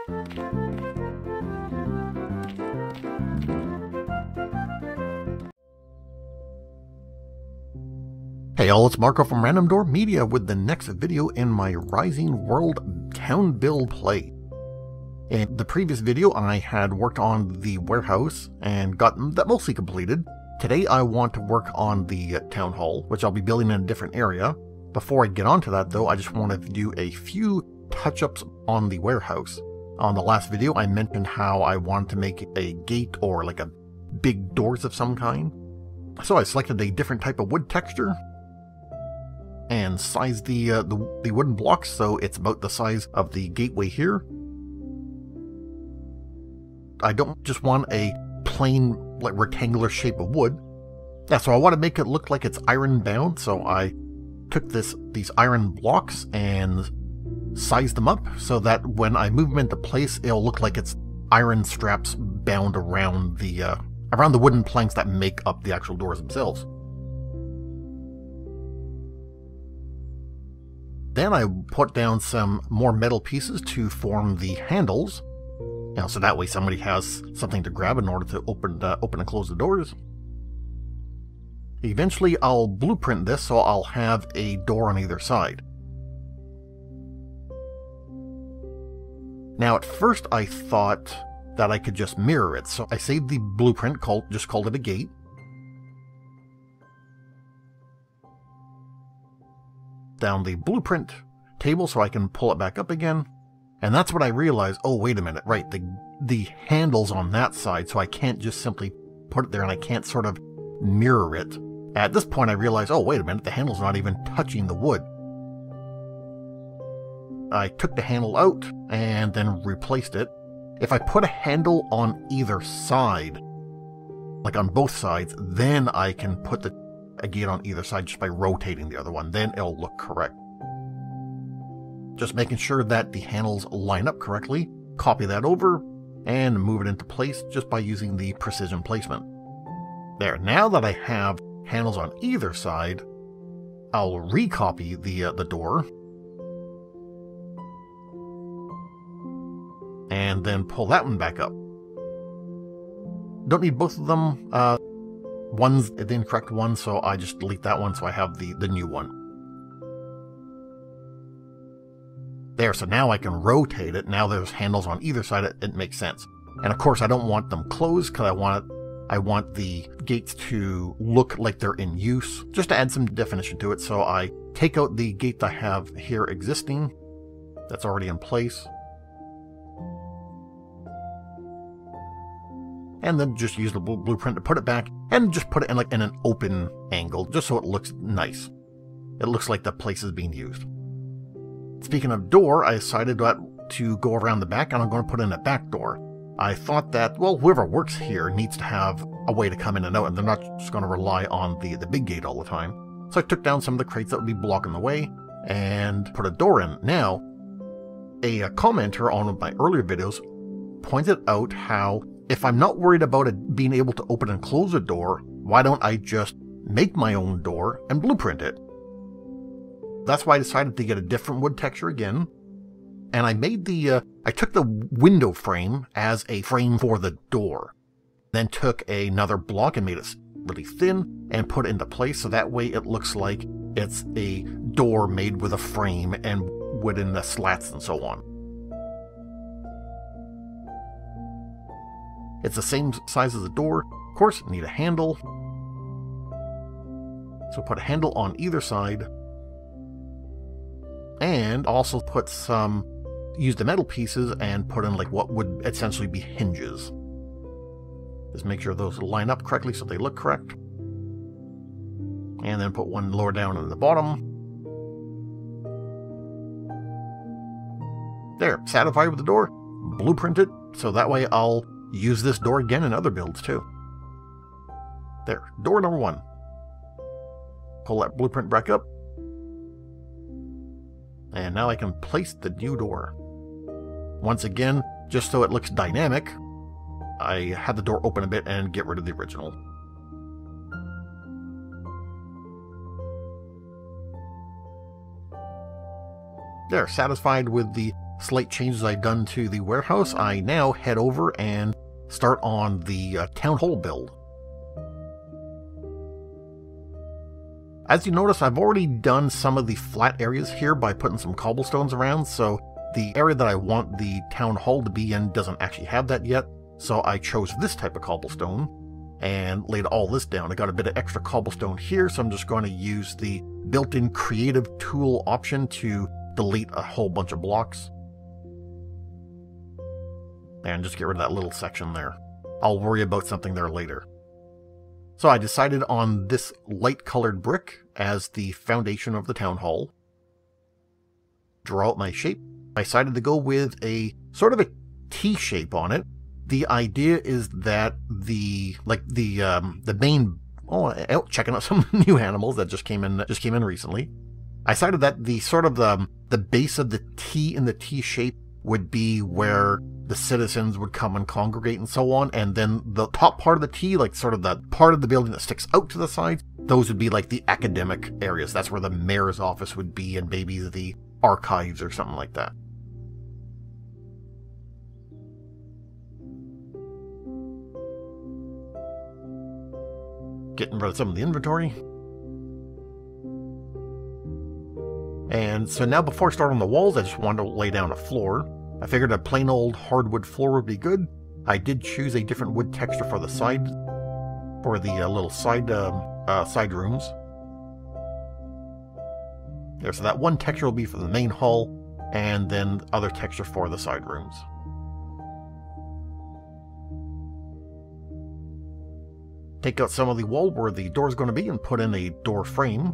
Hey all, it's Marco from Random Door Media with the next video in my Rising World town build play. In the previous video I had worked on the warehouse and gotten that mostly completed. Today I want to work on the town hall, which I'll be building in a different area. Before I get onto that though, I just want to do a few touch-ups on the warehouse. On the last video I mentioned how I wanted to make a gate or like a big doors of some kind. So I selected a different type of wood texture and sized the wooden blocks so it's about the size of the gateway here. I don't just want a plain like rectangular shape of wood. Yeah, so I want to make it look like it's iron bound, so I took these iron blocks and sized them up so that when I move them into place it'll look like it's iron straps bound around the wooden planks that make up the actual doors themselves. Then I put down some more metal pieces to form the handles, so that way somebody has something to grab in order to open and close the doors. Eventually I'll blueprint this so I'll have a door on either side. Now at first I thought that I could just mirror it, so I saved the blueprint, just called it a gate. Down the blueprint table so I can pull it back up again, and that's what I realized. Oh wait a minute, right, the handle's on that side, so I can't just simply put it there and I can't sort of mirror it. At this point I realized, oh wait a minute, the handle's not even touching the wood. I took the handle out and then replaced it. If I put a handle on either side, like on both sides, then I can put a gate on either side just by rotating the other one, then it'll look correct. Just making sure that the handles line up correctly, copy that over, and move it into place just by using the precision placement. There, now that I have handles on either side, I'll recopy the door, and then pull that one back up. Don't need both of them. One's the incorrect one, so I just delete that one so I have the new one. There, so now I can rotate it. Now there's handles on either side, it makes sense. And of course I don't want them closed because I want the gates to look like they're in use, just to add some definition to it. So I take out the gate I have here existing, that's already in place, and then just use the blueprint to put it back and just put it in an open angle just so it looks nice. It looks like the place is being used. Speaking of door, I decided to go around the back and I'm going to put in a back door. I thought that, well, whoever works here needs to have a way to come in and out and they're not just going to rely on the big gate all the time. So I took down some of the crates that would be blocking the way and put a door in. Now, a commenter on one of my earlier videos pointed out how if I'm not worried about it being able to open and close a door, why don't I just make my own door and blueprint it? That's why I decided to get a different wood texture again. And I made I took the window frame as a frame for the door. Then took another block and made it really thin and put it into place so that way it looks like it's a door made with a frame and wooden slats and so on. It's the same size as the door. Of course, need a handle. So put a handle on either side. And also use the metal pieces and put in like what would essentially be hinges. Just make sure those line up correctly so they look correct. And then put one lower down at the bottom. There, satisfied with the door, blueprint it, so that way I'll use this door again in other builds too. There, door number 1. Pull that blueprint back up. And now I can place the new door. Once again, just so it looks dynamic, I had the door open a bit and get rid of the original. There, satisfied with the slight changes I've done to the warehouse, I now head over and start on the town hall build. As you notice, I've already done some of the flat areas here by putting some cobblestones around, so the area that I want the town hall to be in doesn't actually have that yet, so I chose this type of cobblestone and laid all this down. I got a bit of extra cobblestone here, so I'm just going to use the built-in creative tool option to delete a whole bunch of blocks. And just get rid of that little section there. I'll worry about something there later. So I decided on this light-colored brick as the foundation of the town hall. Draw out my shape. I decided to go with a sort of a T shape on it. The idea is that the main checking out some new animals that just came in recently. I decided that the sort of the base of the T in the T shape would be where the citizens would come and congregate and so on, and then the top part of the T, like sort of the part of the building that sticks out to the sides, those would be like the academic areas. That's where the mayor's office would be, and maybe the archives or something like that. Getting rid of some of the inventory. And so now before I start on the walls, I just wanted to lay down a floor. I figured a plain old hardwood floor would be good. I did choose a different wood texture for the side, for the little side rooms. There, so that one texture will be for the main hall, and then other texture for the side rooms. Take out some of the wall where the door is going to be and put in a door frame.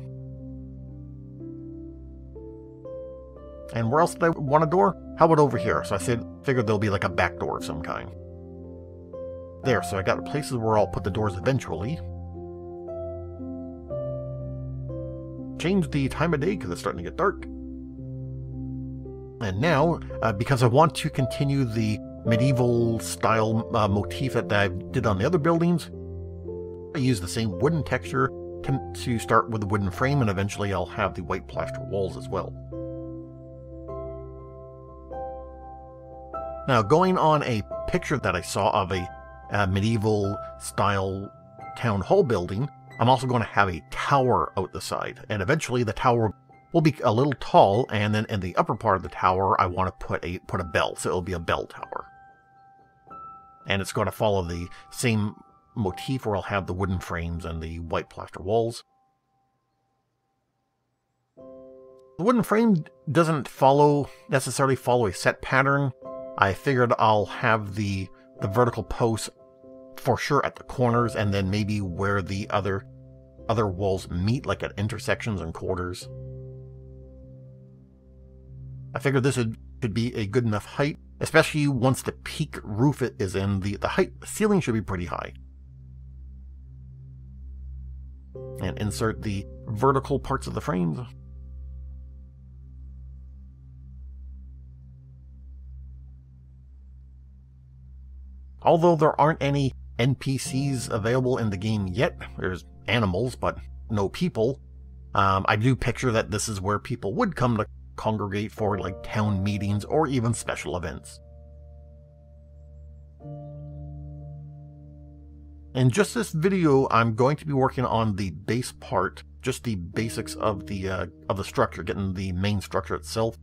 And where else did I want a door? How about over here? So I figured there'll be like a back door of some kind. There, so I got places where I'll put the doors eventually. Change the time of day because it's starting to get dark. And now, because I want to continue the medieval style motif that I did on the other buildings, I use the same wooden texture to start with the wooden frame, and eventually I'll have the white plaster walls as well. Now, going on a picture that I saw of a medieval style town hall building, I'm also going to have a tower out the side, and eventually the tower will be a little tall, and then in the upper part of the tower I want to put a bell, so it'll be a bell tower. And it's going to follow the same motif where I'll have the wooden frames and the white plaster walls. The wooden frame doesn't necessarily follow a set pattern. I figured I'll have the vertical posts for sure at the corners, and then maybe where the other walls meet, like at intersections and quarters. I figured this could be a good enough height, especially once the peak roof is in. The ceiling should be pretty high. And insert the vertical parts of the frames. Although there aren't any NPCs available in the game yet, there's animals, but no people, I do picture that this is where people would come to congregate for like town meetings or even special events. In just this video, I'm going to be working on the base part, just the basics of the structure, getting the main structure itself.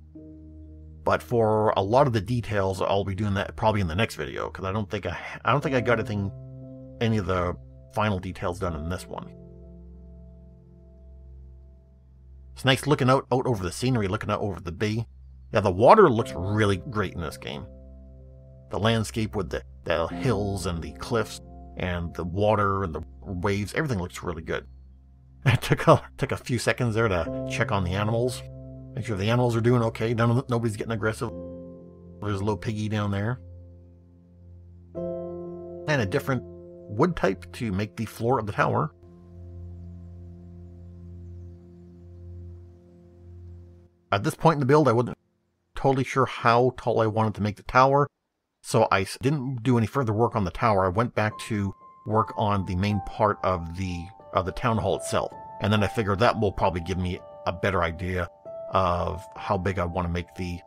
But for a lot of the details, I'll be doing that probably in the next video, because I don't think I got any of the final details done in this one. It's nice looking out over the scenery, looking out over the bay. Yeah, the water looks really great in this game. The landscape with the hills and the cliffs and the water and the waves, everything looks really good. It took a few seconds there to check on the animals. Make sure the animals are doing okay. Nobody's getting aggressive. There's a little piggy down there. And a different wood type to make the floor of the tower. At this point in the build, I wasn't totally sure how tall I wanted to make the tower, so I didn't do any further work on the tower. I went back to work on the main part of the town hall itself, and then I figured that will probably give me a better idea of how big I want to make the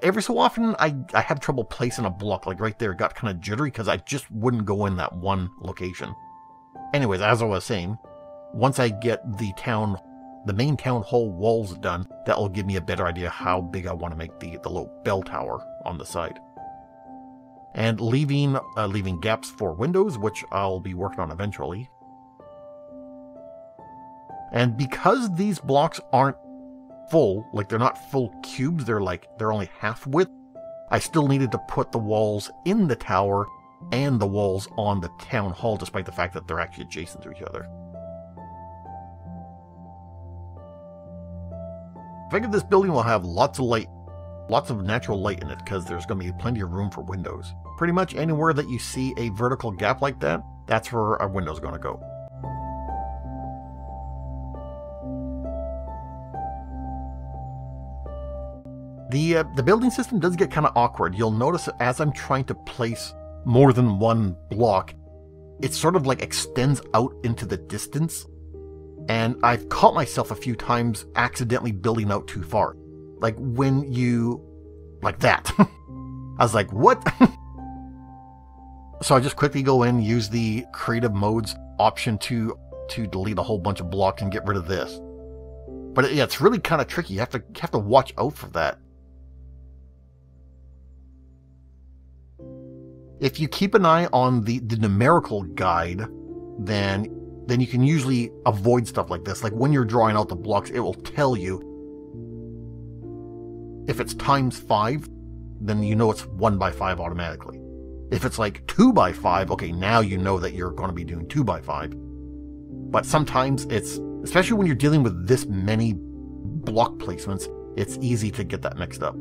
Every so often, I have trouble placing a block, like right there. It got kind of jittery because I just wouldn't go in that one location. Anyways, as I was saying, once I get the main town hall walls done, that will give me a better idea how big I want to make the little bell tower on the side. And leaving gaps for windows, which I'll be working on eventually. And because these blocks aren't full, like they're not full cubes, they're only half width, I still needed to put the walls in the tower and the walls on the town hall, despite the fact that they're actually adjacent to each other. I figured this building will have lots of light, lots of natural light in it, because there's going to be plenty of room for windows. Pretty much anywhere that you see a vertical gap like that, that's where our window's going to go. The building system does get kind of awkward. You'll notice as I'm trying to place more than one block, it sort of like extends out into the distance. And I've caught myself a few times accidentally building out too far. Like when you... like that. I was like, what? So I just quickly go in, use the creative modes option to delete a whole bunch of blocks and get rid of this. But yeah, it's really kind of tricky. You have to watch out for that. If you keep an eye on the numerical guide, then you can usually avoid stuff like this. Like when you're drawing out the blocks, it will tell you if it's times 5, then you know it's 1 by 5 automatically. If it's like 2 by 5, okay, now you know that you're going to be doing 2 by 5. But sometimes it's, especially when you're dealing with this many block placements, it's easy to get that mixed up.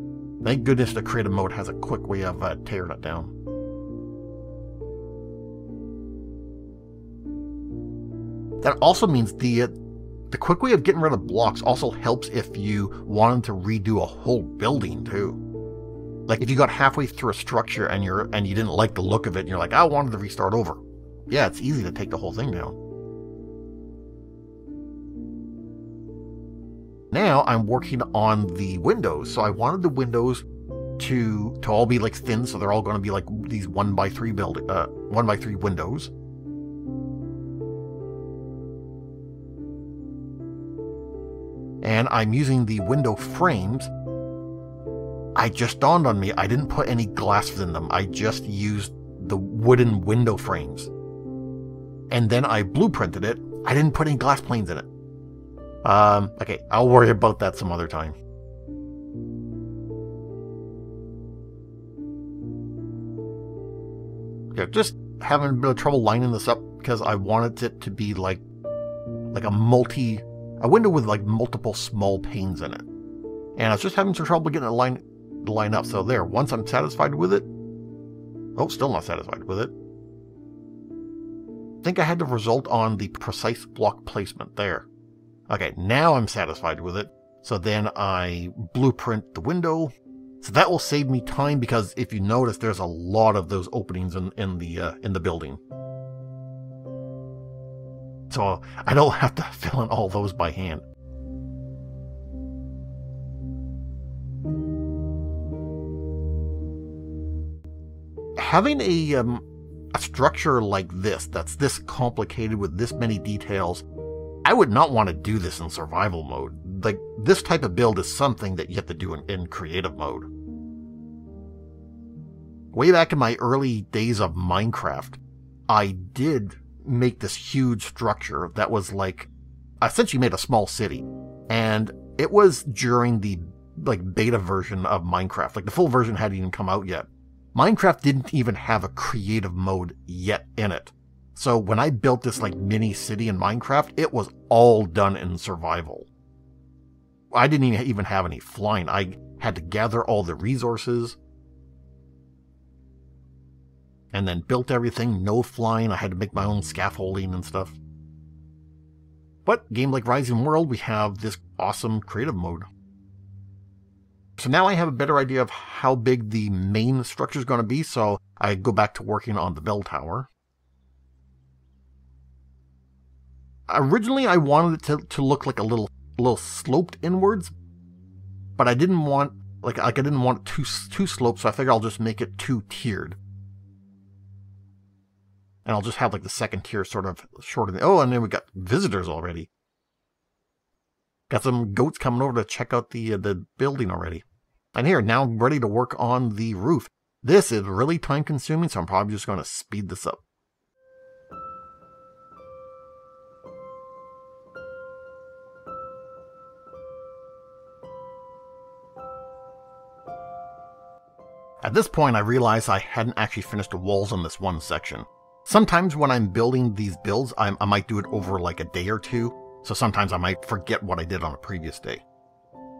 Thank goodness the creative mode has a quick way of tearing it down. That also means the quick way of getting rid of blocks also helps if you wanted to redo a whole building too. Like if you got halfway through a structure and you didn't like the look of it and you're like, I wanted to restart over. Yeah, it's easy to take the whole thing down. Now I'm working on the windows. So I wanted the windows to all be like thin, so they're all going to be like these 1 by 3 windows. And I'm using the window frames. It just dawned on me, I didn't put any glass in them. I just used the wooden window frames. And then I blueprinted it. I didn't put any glass planes in it. Okay, I'll worry about that some other time. Yeah, just having a bit of trouble lining this up because I wanted it to be like a window with like multiple small panes in it. And I was just having some trouble getting it to line up. So there, once I'm satisfied with it, oh, still not satisfied with it. I think I had the result on the precise block placement there. Okay, now I'm satisfied with it. So then I blueprint the window. So that will save me time because if you notice, there's a lot of those openings in the building. So I don't have to fill in all those by hand. Having a structure like this, that's this complicated with this many details, I would not want to do this in survival mode. Like, this type of build is something that you have to do in creative mode. Way back in my early days of Minecraft, I did make this huge structure that was like, I essentially made a small city. And it was during the beta version of Minecraft. Like the full version hadn't even come out yet. Minecraft didn't even have a creative mode yet in it. So when I built this mini city in Minecraft, it was all done in survival. I didn't even have any flying. I had to gather all the resources and then built everything, no flying. I had to make my own scaffolding and stuff. But game like Rising World, we have this awesome creative mode. So now I have a better idea of how big the main structure is going to be, so I go back to working on the bell tower. Originally, I wanted it to look like a little sloped inwards, but I didn't want Like I didn't want it too sloped, so I figured I'll just make it 2-tiered. And I'll just have like the second tier sort of shorter. Oh, and then we got visitors already. Got some goats coming over to check out the building already. And here, now I'm ready to work on the roof. This is really time consuming, so I'm probably just going to speed this up. At this point, I realized I hadn't actually finished the walls on this one section. Sometimes when I'm building these builds, I might do it over like a day or two, so sometimes I might forget what I did on a previous day.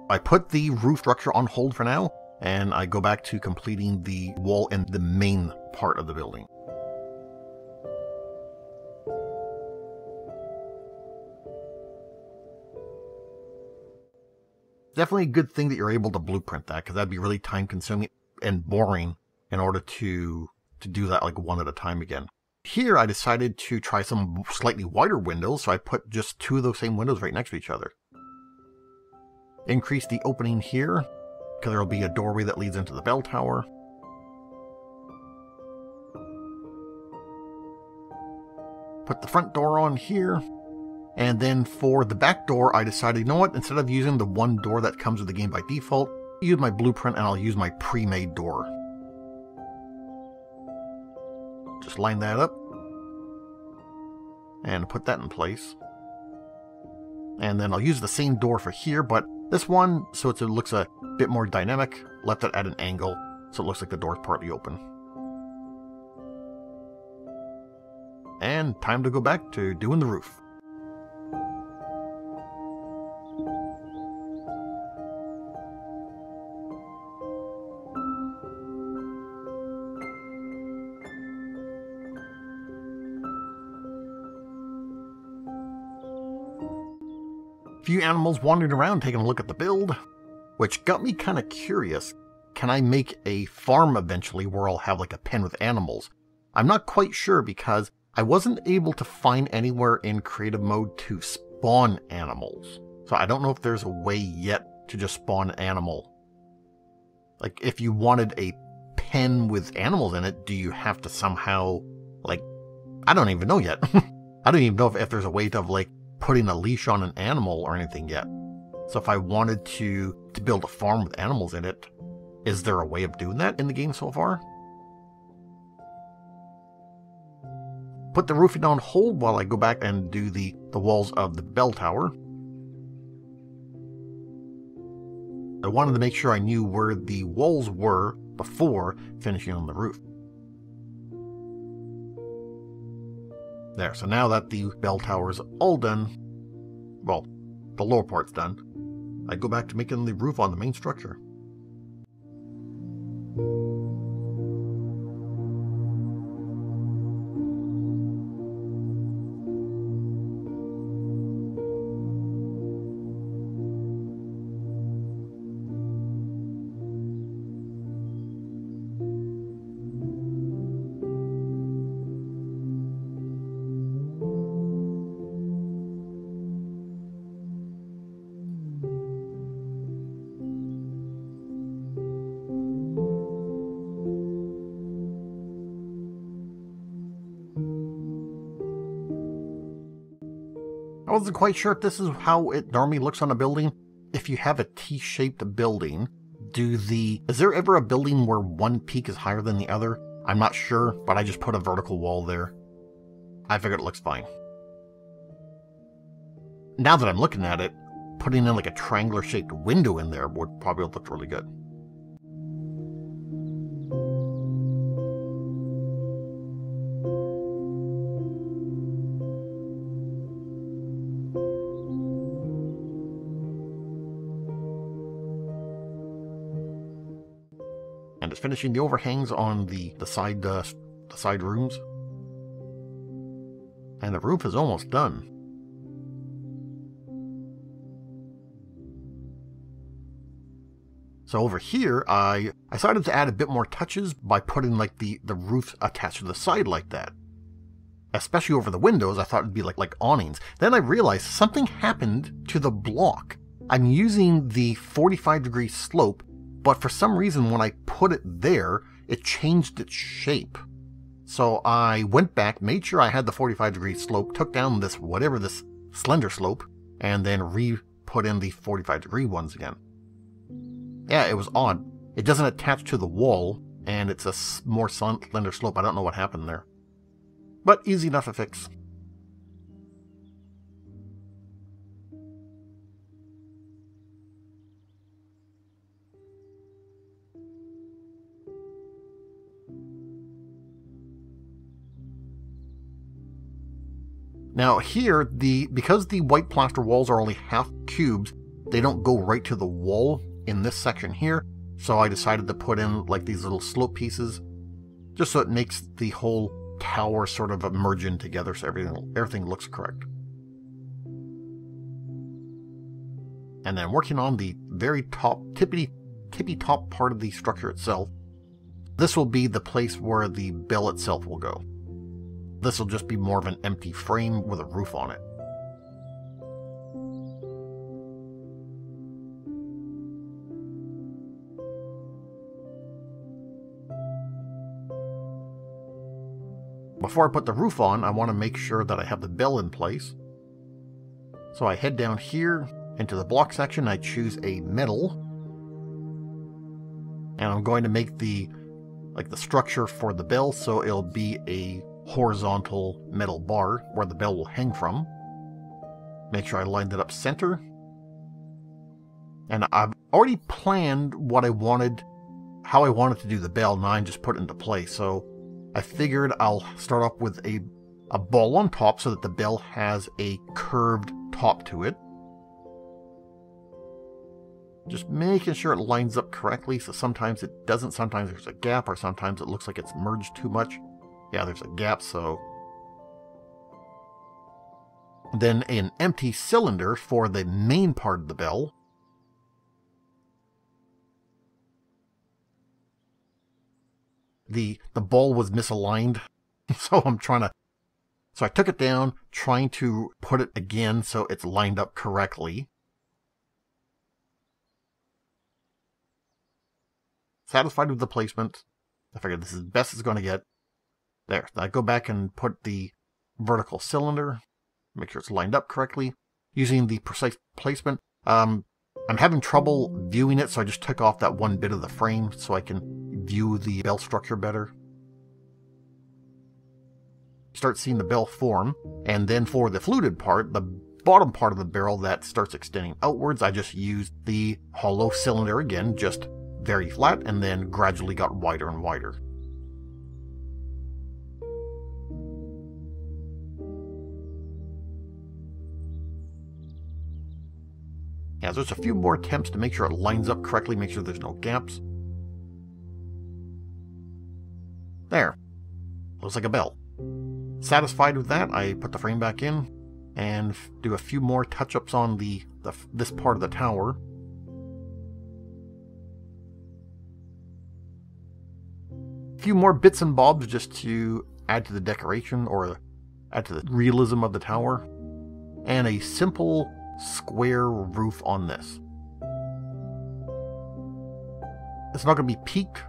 I put the roof structure on hold for now, and I go back to completing the wall in the main part of the building. Definitely a good thing that you're able to blueprint that, because that'd be really time consuming and boring in order to do that like one at a time again. Here I decided to try some slightly wider windows, so I put just 2 of those same windows right next to each other. Increase the opening here, because there will be a doorway that leads into the bell tower. Put the front door on here, and then for the back door I decided, you know what, instead of using the one door that comes with the game by default, I'll use my blueprint and I'll use my pre-made door. Just line that up and put that in place. And then I'll use the same door for here, but this one, so it looks a bit more dynamic, left it at an angle so it looks like the door's partly open. And time to go back to doing the roof. Few animals wandering around taking a look at the build, which got me kind of curious. Can I make a farm eventually where I'll have like a pen with animals? I'm not quite sure because I wasn't able to find anywhere in creative mode to spawn animals. So I don't know if there's a way yet to just spawn an animal. Like if you wanted a pen with animals in it, do you have to somehow like, I don't even know yet. I don't even know if there's a way to like putting a leash on an animal or anything yet. So if I wanted to build a farm with animals in it, is there a way of doing that in the game so far? Put the roofing on hold while I go back and do the walls of the bell tower. I wanted to make sure I knew where the walls were before finishing on the roof. There, so now that the bell tower is all done, well, the lower part's done, I go back to making the roof on the main structure. I wasn't quite sure if this is how it normally looks on a building. If you have a T-shaped building, is there ever a building where one peak is higher than the other? I'm not sure, but I just put a vertical wall there. I figured it looks fine. Now that I'm looking at it, putting in like a triangular shaped window in there would probably look really good. And it's finishing the overhangs on the side rooms. And the roof is almost done. So over here, I decided to add a bit more touches by putting like the roof attached to the side like that. Especially over the windows, I thought it'd be like awnings. Then I realized something happened to the block. I'm using the 45-degree slope, but for some reason when I put it there, it changed its shape. So I went back, made sure I had the 45-degree slope, took down this slender slope, and then re-put in the 45-degree ones again. Yeah, it was odd. It doesn't attach to the wall, and it's a more slender slope. I don't know what happened there. But easy enough to fix. Now here, because the white plaster walls are only half cubes, they don't go right to the wall in this section here, so I decided to put in like these little slope pieces, just so it makes the whole tower sort of merge in together so everything looks correct. And then working on the very top, tippy top part of the structure itself, this will be the place where the bell itself will go. This will just be more of an empty frame with a roof on it. Before I put the roof on, I want to make sure that I have the bell in place. So I head down here into the block section, I choose a metal, and I'm going to make the structure for the bell so it'll be a horizontal metal bar where the bell will hang from. Make sure I lined it up center. And I've already planned how I wanted to do the bell, and I just put it into place. So I figured I'll start off with a ball on top so that the bell has a curved top to it. Just making sure it lines up correctly, so sometimes it doesn't, sometimes there's a gap, or sometimes it looks like it's merged too much. Yeah, there's a gap, so... Then an empty cylinder for the main part of the bell. The ball was misaligned, so I took it down, trying to put it again so it's lined up correctly. Satisfied with the placement. I figured this is the best it's going to get. There. I go back and put the vertical cylinder. Make sure it's lined up correctly. Using the precise placement. I'm having trouble viewing it, so I just took off that one bit of the frame so I can view the bell structure better. Start seeing the bell form. And then for the fluted part, the bottom part of the barrel that starts extending outwards, I just used the hollow cylinder again, just very flat, and then gradually got wider and wider. Yeah, there's a few more attempts to make sure it lines up correctly, make sure there's no gaps. There. Looks like a bell. Satisfied with that, I put the frame back in and do a few more touch-ups on this part of the tower. A few more bits and bobs just to add to the decoration or add to the realism of the tower. And a simple square roof on this. It's not going to be peaked.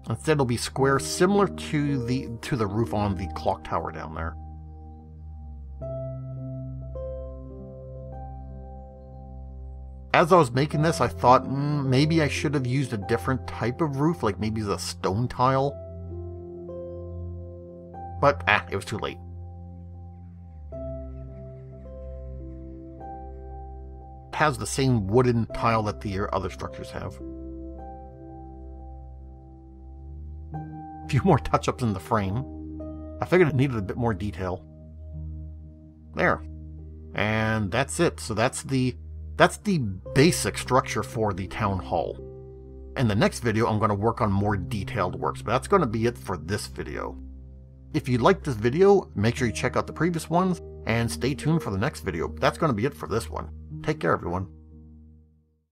Instead, it'll be square, similar to the roof on the clock tower down there. As I was making this, I thought maybe I should have used a different type of roof, like maybe a stone tile. But it was too late. It has the same wooden tile that the other structures have. A few more touch-ups in the frame. I figured it needed a bit more detail. There. And that's it. So that's the basic structure for the town hall. In the next video, I'm going to work on more detailed works, but that's going to be it for this video. If you liked this video, make sure you check out the previous ones, and stay tuned for the next video. That's going to be it for this one. Take care, everyone.